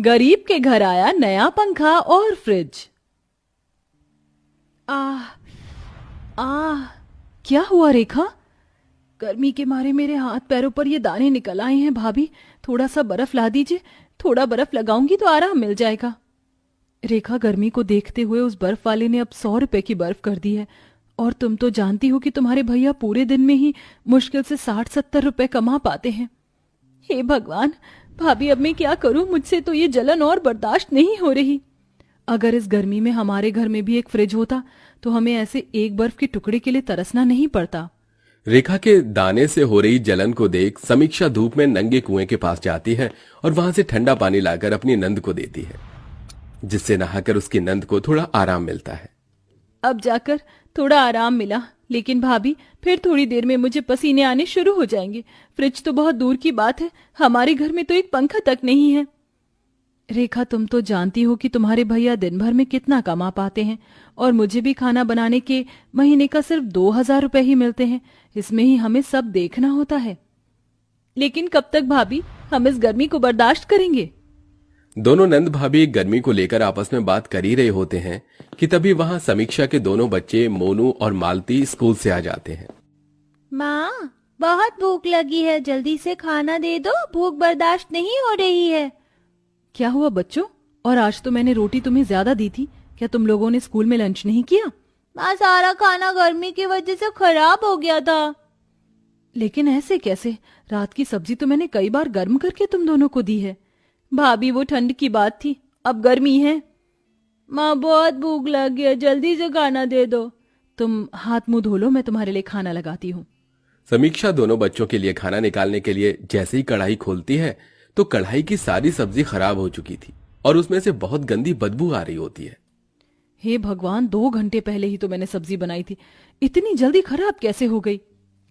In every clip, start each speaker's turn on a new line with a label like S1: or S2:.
S1: गरीब के घर आया नया पंखा और फ्रिज। आह आह, क्या हुआ रेखा? गर्मी के मारे मेरे हाथ पैरों पर ये दाने निकल आए हैं। भाभी, थोड़ा सा बर्फ ला दीजिए। थोड़ा बर्फ लगाऊंगी तो आराम मिल जाएगा। रेखा, गर्मी को देखते हुए उस बर्फ वाले ने अब 100 रुपए की बर्फ कर दी है। और तुम तो जानती हो कि तुम्हारे भैया पूरे दिन में ही मुश्किल से 60-70 रुपए कमा पाते हैं। हे भगवान, भाभी अब मैं क्या करूं? मुझसे तो ये जलन और बर्दाश्त नहीं हो रही। अगर इस गर्मी में हमारे घर में भी एक फ्रिज होता तो हमें ऐसे एक बर्फ के टुकड़े के लिए तरसना नहीं पड़ता।
S2: रेखा के दाने से हो रही जलन को देख समीक्षा धूप में नंगे कुएं के पास जाती है और वहां से ठंडा पानी लाकर अपनी नंद को देती है, जिससे नहाकर उसकी नंद को थोड़ा आराम मिलता है।
S1: अब जाकर थोड़ा आराम मिला, लेकिन भाभी फिर थोड़ी देर में मुझे पसीने आने शुरू हो जाएंगे। फ्रिज तो बहुत दूर की बात है, हमारे घर में तो एक पंखा तक नहीं है। रेखा, तुम तो जानती हो कि तुम्हारे भैया दिन भर में कितना कमा पाते हैं और मुझे भी खाना बनाने के महीने का सिर्फ 2000 रुपए ही मिलते हैं। इसमें ही हमें सब देखना होता है। लेकिन कब तक भाभी हम इस गर्मी को बर्दाश्त करेंगे?
S2: दोनों नंद भाभी गर्मी को लेकर आपस में बात कर ही रहे होते हैं कि तभी वहां समीक्षा के दोनों बच्चे मोनू और मालती स्कूल से आ जाते हैं।
S3: माँ, बहुत भूख लगी है, जल्दी से खाना दे दो, भूख बर्दाश्त नहीं हो रही है।
S1: क्या हुआ बच्चों? और आज तो मैंने रोटी तुम्हें ज्यादा दी थी। क्या तुम लोगों ने स्कूल में लंच नहीं किया?
S3: माँ, सारा खाना गर्मी की वजह से खराब हो गया था।
S1: लेकिन ऐसे कैसे? रात की सब्जी तो मैंने कई बार गर्म करके तुम दोनों को दी है। भाभी, वो ठंड की बात थी, अब गर्मी है।
S3: माँ, बहुत भूख लगी है, जल्दी से खाना दे दो।
S1: तुम हाथ मुंह धो लो, मैं तुम्हारे लिए खाना लगाती हूँ।
S2: समीक्षा दोनों बच्चों के लिए खाना निकालने के लिए जैसे ही कढ़ाई खोलती है तो कढ़ाई की सारी सब्जी खराब हो चुकी थी और उसमें से बहुत गंदी बदबू आ रही होती है।
S1: हे भगवान, 2 घंटे पहले ही तो मैंने सब्जी बनाई थी, इतनी जल्दी खराब कैसे हो गई?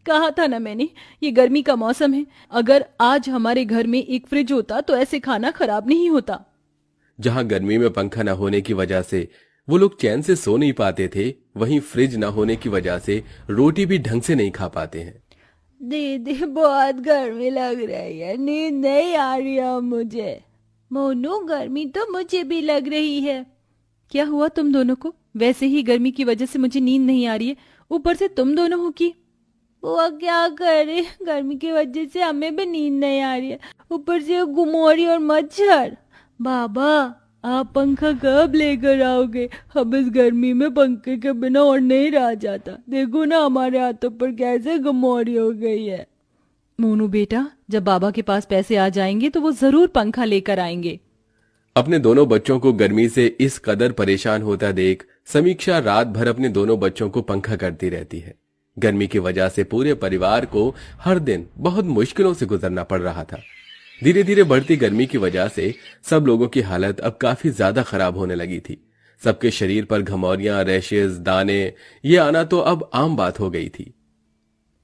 S1: कहा था ना मैंने, ये गर्मी का मौसम है। अगर आज हमारे घर में एक फ्रिज होता तो ऐसे खाना खराब नहीं होता।
S2: जहां गर्मी में पंखा न होने की वजह से वो लोग चैन से सो नहीं पाते थे, वहीं फ्रिज न होने की वजह से रोटी भी ढंग से नहीं खा पाते हैं।
S3: दीदी, बहुत गर्मी लग रही है, नींद नहीं आ रही है मुझे। मोनू, गर्मी तो मुझे भी लग रही है।
S1: क्या हुआ तुम दोनों को? वैसे ही गर्मी की वजह से मुझे नींद नहीं आ रही है, ऊपर से तुम दोनों हो की।
S3: वो क्या करे, गर्मी की वजह से हमें भी नींद नहीं आ रही है, ऊपर से गुमोरी और मच्छर। बाबा, आप पंखा कब लेकर आओगे? हम इस गर्मी में पंखे के बिना और नहीं रह जाता। देखो ना, हमारे हाथों पर कैसे गुमोरी हो गई है।
S1: मोनू बेटा, जब बाबा के पास पैसे आ जाएंगे तो वो जरूर पंखा लेकर आएंगे।
S2: अपने दोनों बच्चों को गर्मी से इस कदर परेशान होता देख समीक्षा रात भर अपने दोनों बच्चों को पंखा करती रहती है। गर्मी की वजह से पूरे परिवार को हर दिन बहुत मुश्किलों से गुजरना पड़ रहा था। धीरे धीरे बढ़ती गर्मी की वजह से सब लोगों की हालत अब काफी ज्यादा खराब होने लगी थी। सबके शरीर पर घमौरियां, रैशेज, दाने ये आना तो अब आम बात हो गई थी।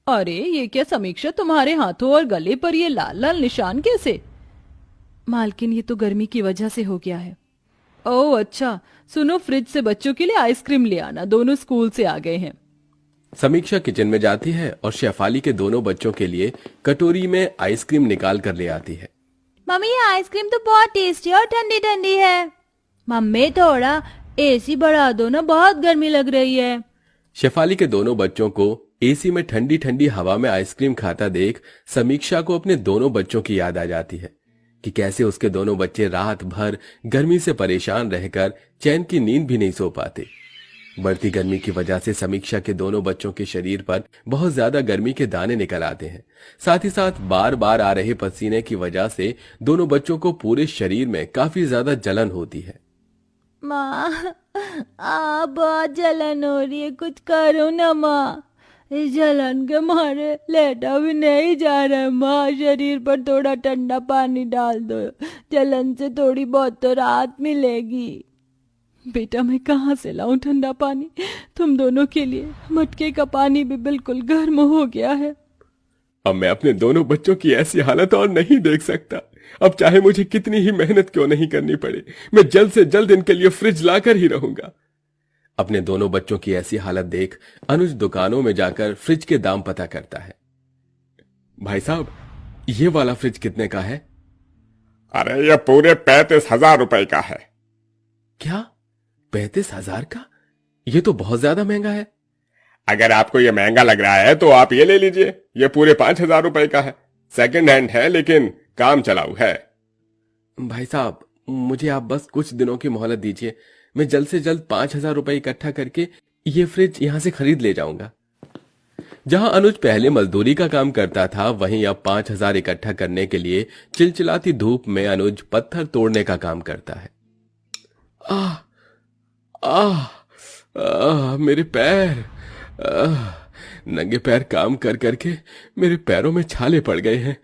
S1: अरे ये क्या समीक्षा, तुम्हारे हाथों और गले पर ये लाल लाल निशान कैसे? मालकिन, ये तो गर्मी की वजह से हो गया है। ओह अच्छा, सुनो, फ्रिज से बच्चों के लिए आइसक्रीम ले आना, दोनों स्कूल से आ गए हैं।
S2: समीक्षा किचन में जाती है और शेफाली के दोनों बच्चों के लिए कटोरी में आइसक्रीम निकाल कर ले आती है।
S3: मम्मी, ये आइसक्रीम तो बहुत टेस्टी और ठंडी ठंडी है। मम्मी, थोड़ा एसी बढ़ा दो ना, बहुत गर्मी लग रही है।
S2: शेफाली के दोनों बच्चों को एसी में ठंडी ठंडी हवा में आइसक्रीम खाता देख समीक्षा को अपने दोनों बच्चों की याद आ जाती है कि कैसे उसके दोनों बच्चे रात भर गर्मी से परेशान रहकर चैन की नींद भी नहीं सो पाते। बढ़ती गर्मी की वजह से समीक्षा के दोनों बच्चों के शरीर पर बहुत ज्यादा गर्मी के दाने निकल आते हैं। साथ ही साथ बार बार आ रहे पसीने की वजह से दोनों बच्चों को पूरे शरीर में काफी ज्यादा जलन होती है।
S3: माँ, बहुत जलन हो रही है, कुछ करो ना माँ। इस जलन के मारे लेटा भी नहीं जा रहा है। माँ, शरीर पर थोड़ा ठंडा पानी डाल दो, जलन से थोड़ी बहुत तो राहत मिलेगी।
S1: बेटा, मैं कहाँ से लाऊं ठंडा पानी तुम दोनों के लिए? मटके का पानी भी बिल्कुल गर्म हो गया है।
S2: अब मैं अपने दोनों बच्चों की ऐसी हालत और नहीं देख सकता। अब चाहे मुझे कितनी ही मेहनत क्यों नहीं करनी पड़े, मैं जल्द से जल्द इनके लिए फ्रिज लाकर ही रहूंगा। अपने दोनों बच्चों की ऐसी हालत देख अनुज दुकानों में जाकर फ्रिज के दाम पता करता है। भाई साहब, ये वाला फ्रिज कितने का है?
S4: अरे ये पूरे 35,000 रुपए का है।
S2: क्या 35,000 का? ये तो बहुत ज्यादा महंगा है।
S4: अगर आपको ये महंगा लग रहा है तो आप ये ले लीजिए, ये पूरे 5,000 रुपए का है। सेकंड हैंड है लेकिन काम चलाऊ है।
S2: भाई साहब, मुझे आप बस कुछ दिनों की मोहलत दीजिए। मैं जल्द से जल्द 5,000 रुपए इकट्ठा करके ये फ्रिज यहां से खरीद ले जाऊंगा। जहां अनुज पहले मजदूरी का काम करता था, वहीं अब 5,000 इकट्ठा करने के लिए चिलचिलाती धूप में अनुज पत्थर तोड़ने का काम करता है। आह आह मेरे पैर। नंगे पैर काम कर करके मेरे पैरों में छाले पड़ गए हैं,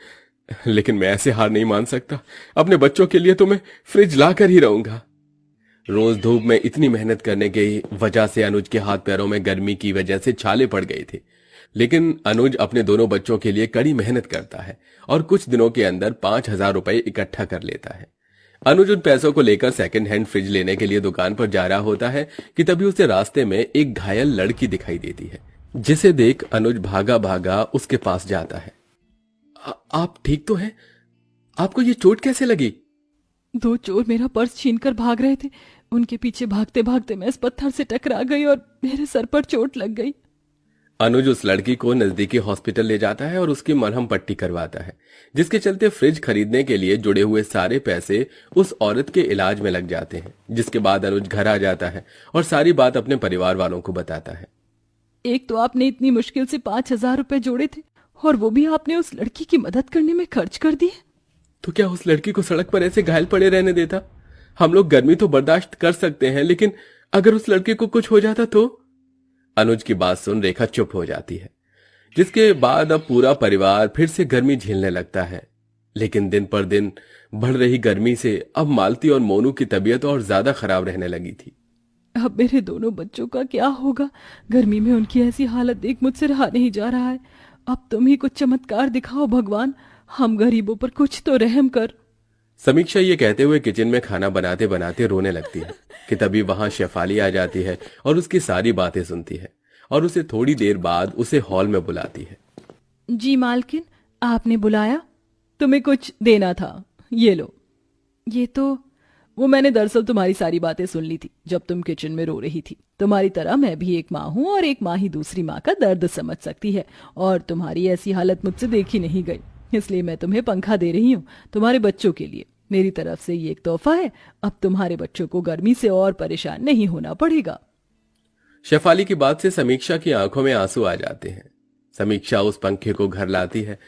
S2: लेकिन मैं ऐसे हार नहीं मान सकता। अपने बच्चों के लिए तो मैं फ्रिज ला कर ही रहूंगा। रोज धूप में इतनी मेहनत करने की वजह से अनुज के हाथ पैरों में गर्मी की वजह से छाले पड़ गए थे, लेकिन अनुज अपने दोनों बच्चों के लिए कड़ी मेहनत करता है और कुछ दिनों के अंदर 5,000 रुपए इकट्ठा कर लेता है। अनुज उन पैसों को लेकर सेकंड हैंड फ्रिज लेने के लिए दुकान पर जा रहा होता है कि तभी उसे रास्ते में एक घायल लड़की दिखाई देती है, जिसे देख अनुज भागा भागा उसके पास जाता है। आप ठीक तो हैं? आपको ये चोट कैसे लगी?
S1: 2 चोर मेरा पर्स छीनकर भाग रहे थे। उनके पीछे भागते भागते मैं इस पत्थर से टकरा गई और मेरे सर पर चोट लग गई।
S2: अनुज उस लड़की को नजदीकी हॉस्पिटल ले जाता है और उसकी मरहम पट्टी करवाता है, जिसके चलते फ्रिज खरीदने के लिए जुड़े हुए सारे पैसे उस औरत के इलाज में लग जाते हैं। जिसके बाद अनुज घर आ जाता है और सारी बात अपने परिवार वालों को बताता है।
S1: एक तो आपने इतनी मुश्किल से 5,000 रुपए जोड़े थे और वो भी आपने उस लड़की की मदद करने में खर्च कर दिए।
S2: तो क्या उस लड़की को सड़क पर ऐसे घायल पड़े रहने देता? हम लोग गर्मी तो बर्दाश्त कर सकते हैं, लेकिन अगर उस लड़के को कुछ हो जाता तो? अनुज की बात सुन रेखा चुप हो जाती है, जिसके बाद अब पूरा परिवार फिर से गर्मी झेलने लगता है। लेकिन दिन पर दिन बढ़ रही गर्मी से अब मालती और मोनू की तबीयत और ज्यादा खराब रहने लगी थी।
S1: अब मेरे दोनों बच्चों का क्या होगा? गर्मी में उनकी ऐसी हालत देख मुझसे रहा नहीं जा रहा है। अब तुम ही कुछ चमत्कार दिखाओ भगवान, हम गरीबों पर कुछ तो रहम कर।
S2: समीक्षा ये कहते हुए किचन में खाना बनाते बनाते रोने लगती है कि तभी वहां शेफाली आ जाती है और उसकी सारी बातें सुनती है और उसे थोड़ी देर बाद उसे हॉल में बुलाती है।
S1: जी मालकिन, आपने बुलाया? तुम्हें कुछ देना था, ये लो। ये तो वो मैंने दरअसल तुम्हारी सारी बातें सुन ली थी जब तुम किचन में रो रही थी। तुम्हारी तरह मैं भी एक माँ हूँ और एक माँ ही दूसरी माँ का दर्द समझ सकती है, और तुम्हारी ऐसी हालत मुझसे देखी नहीं गई, इसलिए मैं तुम्हें पंखा दे रही हूँ तुम्हारे बच्चों के लिए। मेरी तरफ से ये एक तोहफा है। अब तुम्हारे बच्चों को गर्मी से और परेशान नहीं होना पड़ेगा।
S2: शेफाली की बात से समीक्षा की आंखों में आंसू आ जाते हैं। समीक्षा उस पंखे को घर लाती है।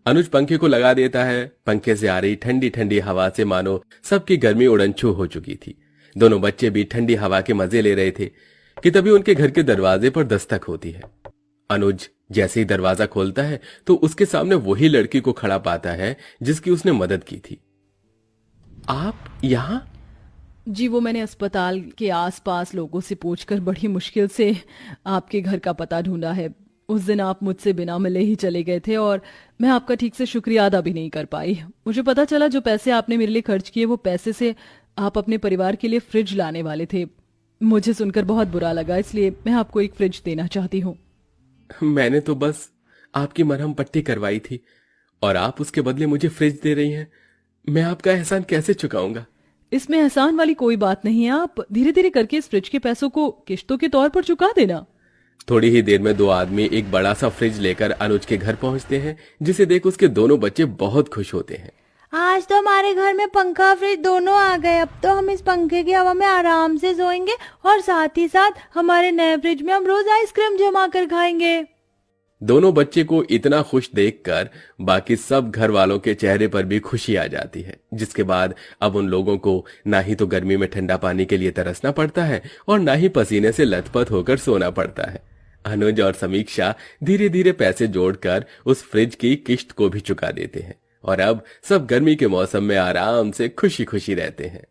S2: अनुज पंखे को लगा देता है। पंखे से आ रही ठंडी ठंडी हवा से मानो सबकी गर्मी उड़नछू हो चुकी थी। दोनों बच्चे भी ठंडी हवा के मजे ले रहे थे कि तभी उनके घर के दरवाजे पर दस्तक होती है। अनुज जैसे ही दरवाजा खोलता है तो उसके सामने वही लड़की को खड़ा पाता है जिसकी उसने मदद की थी। आप यहाँ?
S1: जी, वो मैंने अस्पताल के आसपास लोगों से पूछकर बड़ी मुश्किल से आपके घर का पता ढूंढा है। उस दिन आप मुझसे बिना मिले ही चले गए थे और मैं आपका ठीक से शुक्रिया अदा भी नहीं कर पाई। मुझे पता चला जो पैसे आपने मेरे लिए खर्च किए वो पैसे से आप अपने परिवार के लिए फ्रिज लाने वाले थे। मुझे सुनकर बहुत बुरा लगा, इसलिए मैं आपको एक फ्रिज देना चाहती हूँ।
S2: मैंने तो बस आपकी मरहम पट्टी करवाई थी और आप उसके बदले मुझे फ्रिज दे रही हैं। मैं आपका एहसान कैसे चुकाऊंगा?
S1: इसमें एहसान वाली कोई बात नहीं है। आप धीरे धीरे करके इस फ्रिज के पैसों को किश्तों के तौर पर चुका देना।
S2: थोड़ी ही देर में दो आदमी एक बड़ा सा फ्रिज लेकर अनुज के घर पहुंचते हैं, जिसे देख उसके दोनों बच्चे बहुत खुश होते हैं।
S3: आज तो हमारे घर में पंखा फ्रिज दोनों आ गए। अब तो हम इस पंखे की हवा में आराम से सोएंगे और साथ ही साथ हमारे नए फ्रिज में हम रोज आइसक्रीम जमा कर खाएंगे।
S2: दोनों बच्चे को इतना खुश देखकर बाकी सब घर वालों के चेहरे पर भी खुशी आ जाती है, जिसके बाद अब उन लोगों को ना ही तो गर्मी में ठंडा पानी के लिए तरसना पड़ता है और ना ही पसीने से लथपथ होकर सोना पड़ता है। अनुज और समीक्षा धीरे धीरे पैसे जोड़कर उस फ्रिज की किश्त को भी चुका देते हैं और अब सब गर्मी के मौसम में आराम से खुशी खुशी रहते हैं।